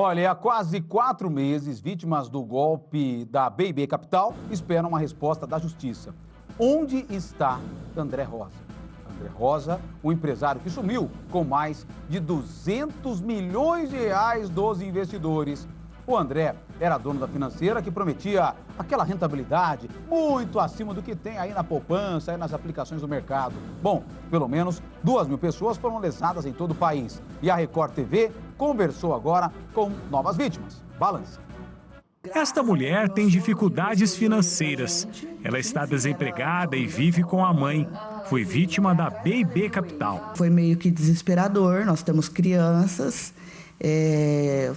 Olha, há quase 4 meses, vítimas do golpe da BB Capital esperam uma resposta da Justiça. Onde está André Rosa? André Rosa, o empresário que sumiu com mais de 200 milhões de reais dos investidores. O André era dono da financeira que prometia aquela rentabilidade muito acima do que tem aí na poupança e nas aplicações do mercado. Bom, pelo menos 2.000 pessoas foram lesadas em todo o país. E a Record TV conversou agora com novas vítimas. Balance. Esta mulher tem dificuldades financeiras. Ela está desempregada e vive com a mãe. Foi vítima da BB Capital. Foi meio que desesperador, nós temos crianças.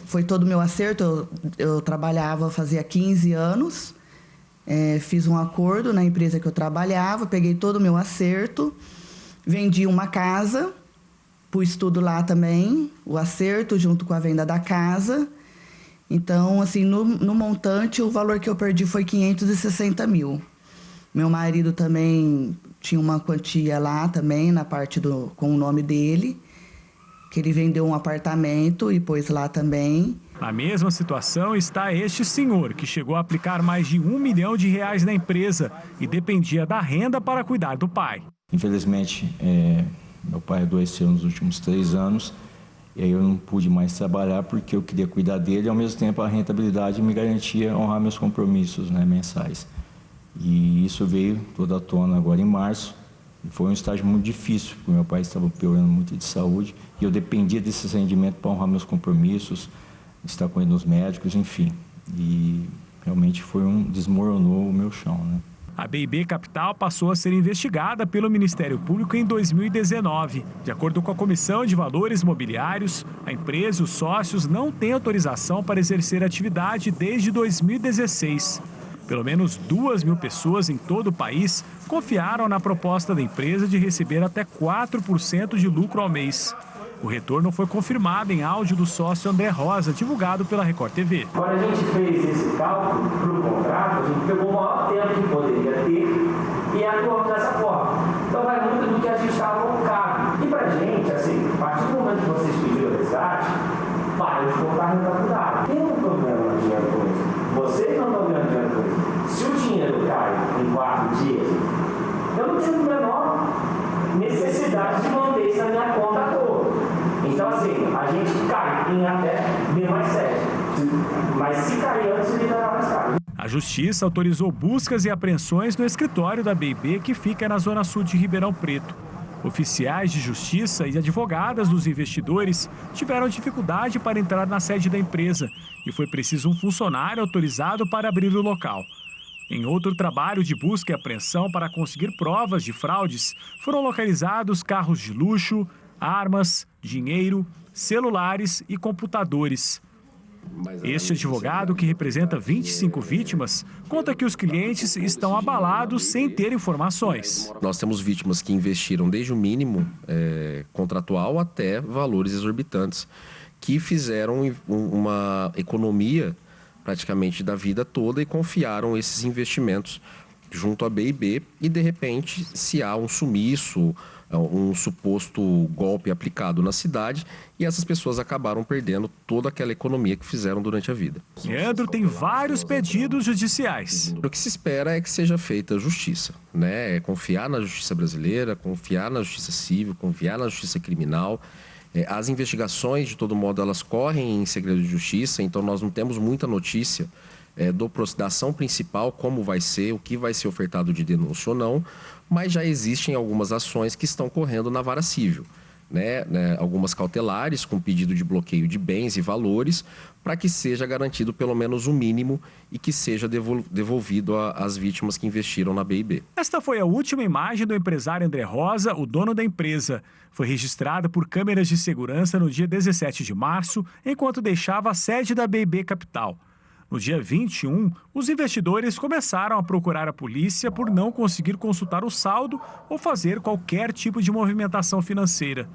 Foi todo o meu acerto, eu trabalhava fazia 15 anos, fiz um acordo na empresa que eu trabalhava, peguei todo o meu acerto, vendi uma casa, pus tudo lá também, o acerto junto com a venda da casa. Então, assim, no montante, o valor que eu perdi foi 560 mil. Meu marido também tinha uma quantia lá também, na parte com o nome dele, que ele vendeu um apartamento e pôs lá também. Na mesma situação está este senhor, que chegou a aplicar mais de R$1 milhão na empresa e dependia da renda para cuidar do pai. Infelizmente, meu pai adoeceu nos últimos 3 anos e aí eu não pude mais trabalhar porque eu queria cuidar dele e ao mesmo tempo a rentabilidade me garantia honrar meus compromissos, né, mensais. E isso veio toda à tona agora em março. Foi um estágio muito difícil, porque meu pai estava piorando muito de saúde e eu dependia desse rendimento para honrar meus compromissos, estar com ele nos médicos, enfim. E realmente desmoronou o meu chão, né? A BB Capital passou a ser investigada pelo Ministério Público em 2019. De acordo com a Comissão de Valores Mobiliários, a empresa e os sócios não têm autorização para exercer atividade desde 2016. Pelo menos 2.000 pessoas em todo o país confiaram na proposta da empresa de receber até 4% de lucro ao mês. O retorno foi confirmado em áudio do sócio André Rosa, divulgado pela Record TV. Quando a gente fez esse cálculo para o contrato, a gente pegou o maior tempo que poderia ter e atuamos dessa forma. Então vai muito do que a gente estava colocado. E para a gente, assim, a partir do momento que vocês pediram o resgate, para de colocar a rentabilidade. Tem um problema no dinheiro com isso. Vocês não estão ganhando dinheiro com isso. Se o dinheiro cai em 4 dias, eu não tenho a menor necessidade de manter isso na minha conta à toa. Então, assim, a gente cai em até B mais 7. Mas se cair antes, ele dará mais caro. A Justiça autorizou buscas e apreensões no escritório da BB, que fica na zona sul de Ribeirão Preto. Oficiais de justiça e advogadas dos investidores tiveram dificuldade para entrar na sede da empresa e foi preciso um funcionário autorizado para abrir o local. Em outro trabalho de busca e apreensão para conseguir provas de fraudes, foram localizados carros de luxo, armas, dinheiro, celulares e computadores. Este advogado, que representa 25 vítimas, conta que os clientes estão abalados sem ter informações. Nós temos vítimas que investiram desde o mínimo contratual até valores exorbitantes, que fizeram uma economia praticamente da vida toda e confiaram esses investimentos junto à BB e, de repente, se há um sumiço, um suposto golpe aplicado na cidade e essas pessoas acabaram perdendo toda aquela economia que fizeram durante a vida. Leandro tem vários pedidos judiciais. O que se espera é que seja feita justiça, né? É confiar na justiça brasileira, confiar na justiça civil, confiar na justiça criminal. As investigações, de todo modo, elas correm em segredo de justiça, então nós não temos muita notícia da ação principal, como vai ser, o que vai ser ofertado de denúncia ou não, mas já existem algumas ações que estão correndo na vara civil, né? Algumas cautelares com pedido de bloqueio de bens e valores para que seja garantido pelo menos o mínimo e que seja devolvido às vítimas que investiram na BB. Esta foi a última imagem do empresário André Rosa, o dono da empresa. Foi registrada por câmeras de segurança no dia 17 de março, enquanto deixava a sede da BB Capital. No dia 21, os investidores começaram a procurar a polícia por não conseguir consultar o saldo ou fazer qualquer tipo de movimentação financeira.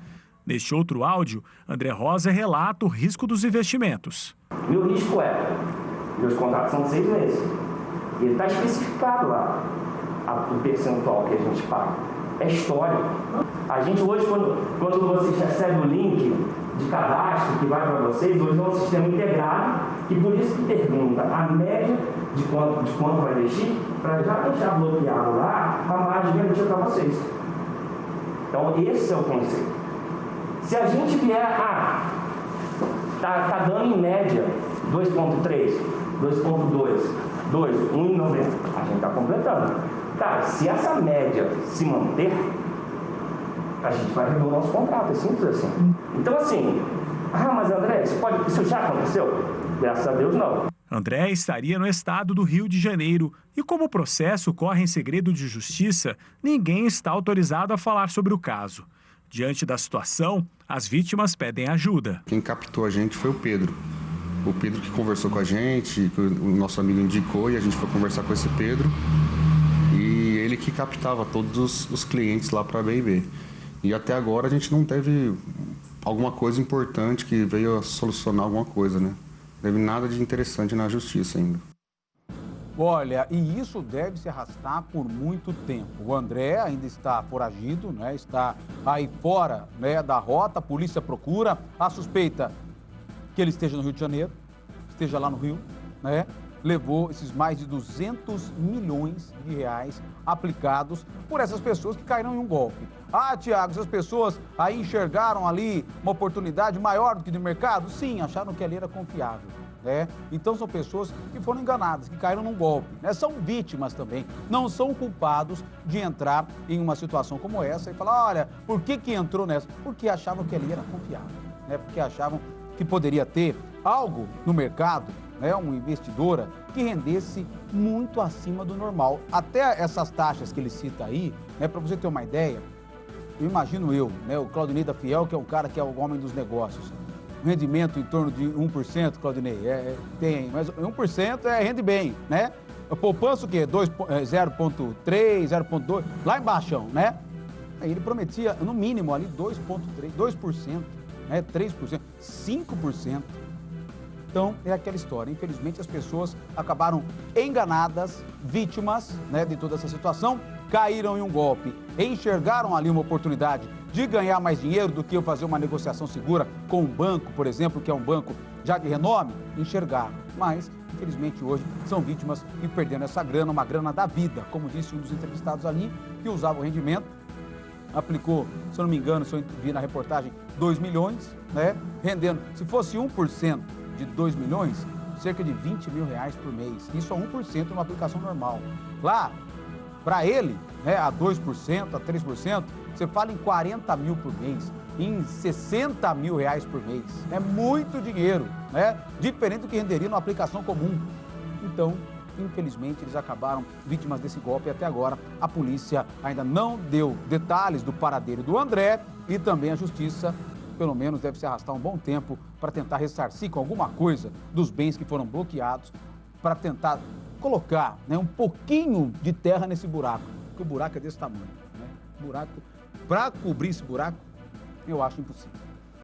Neste outro áudio, André Rosa relata o risco dos investimentos. Meu risco meus contratos são de 6 meses. E ele está especificado lá, o percentual que a gente paga. É história. A gente hoje, quando vocês recebem o link, de cadastro que vai para vocês, hoje é um sistema integrado, e por isso que pergunta a média de quanto vai investir, para já deixar bloqueado lá a margem de garantia para vocês. Então, esse é o conceito. Se a gente vier, tá dando em média 2,3, 2,2, 2, 1,90, a gente está completando. Cara, se essa média se manter, a gente vai rever o nosso contrato, é simples assim. Então, assim, mas André, isso já aconteceu? Graças a Deus, não. André estaria no estado do Rio de Janeiro e, como o processo corre em segredo de justiça, ninguém está autorizado a falar sobre o caso. Diante da situação, as vítimas pedem ajuda. Quem captou a gente foi o Pedro. O Pedro que conversou com a gente, que o nosso amigo indicou, e a gente foi conversar com esse Pedro. E ele que captava todos os clientes lá para a B&B. E até agora a gente não teve alguma coisa importante que veio a solucionar alguma coisa, né? Não teve nada de interessante na justiça ainda. Olha, e isso deve se arrastar por muito tempo. O André ainda está foragido, né? Está aí fora, né, da rota, a polícia procura. A suspeita que ele esteja no Rio de Janeiro, esteja lá no Rio, né? Levou esses mais de 200 milhões de reais aplicados por essas pessoas que caíram em um golpe. Tiago, essas pessoas aí enxergaram ali uma oportunidade maior do que no mercado? Sim, acharam que ali era confiável. Né? Então são pessoas que foram enganadas, que caíram num golpe, né? São vítimas também, não são culpados de entrar em uma situação como essa e falar, olha, por que entrou nessa? Porque achavam que ali era confiável, né? Porque achavam que poderia ter algo no mercado, né? Uma investidora que rendesse muito acima do normal. Até essas taxas que ele cita aí, né? Para você ter uma ideia, eu imagino né? O Claudinei da Fiel, que é um cara que é o homem dos negócios. Rendimento em torno de 1%, Claudinei, tem, mas 1% rende bem, né? A poupança o quê? 0,3, 0,2, lá embaixo, né? Aí ele prometia, no mínimo, ali 2,3, 2%, né? 3%, 5%. Então, é aquela história. Infelizmente, as pessoas acabaram enganadas, vítimas, né, de toda essa situação, caíram em um golpe, enxergaram ali uma oportunidade de ganhar mais dinheiro do que eu fazer uma negociação segura com um banco, por exemplo, que é um banco já de renome, enxergaram. Mas, infelizmente, hoje são vítimas e perdendo essa grana, uma grana da vida, como disse um dos entrevistados ali, que usava o rendimento, aplicou, se eu não me engano, se eu vi na reportagem, 2 milhões, né, rendendo, se fosse 1% de 2 milhões, cerca de 20 mil reais por mês. Isso é 1% numa aplicação normal. Lá, para ele, né, a 2%, a 3%, você fala em 40 mil por mês, em 60 mil reais por mês. É muito dinheiro, né? Diferente do que renderia numa aplicação comum. Então, infelizmente, eles acabaram vítimas desse golpe e até agora a polícia ainda não deu detalhes do paradeiro do André e também a justiça, pelo menos, deve se arrastar um bom tempo para tentar ressarcir com alguma coisa dos bens que foram bloqueados, para tentar colocar, né, um pouquinho de terra nesse buraco, porque o buraco é desse tamanho, né? Buraco, para cobrir esse buraco, eu acho impossível.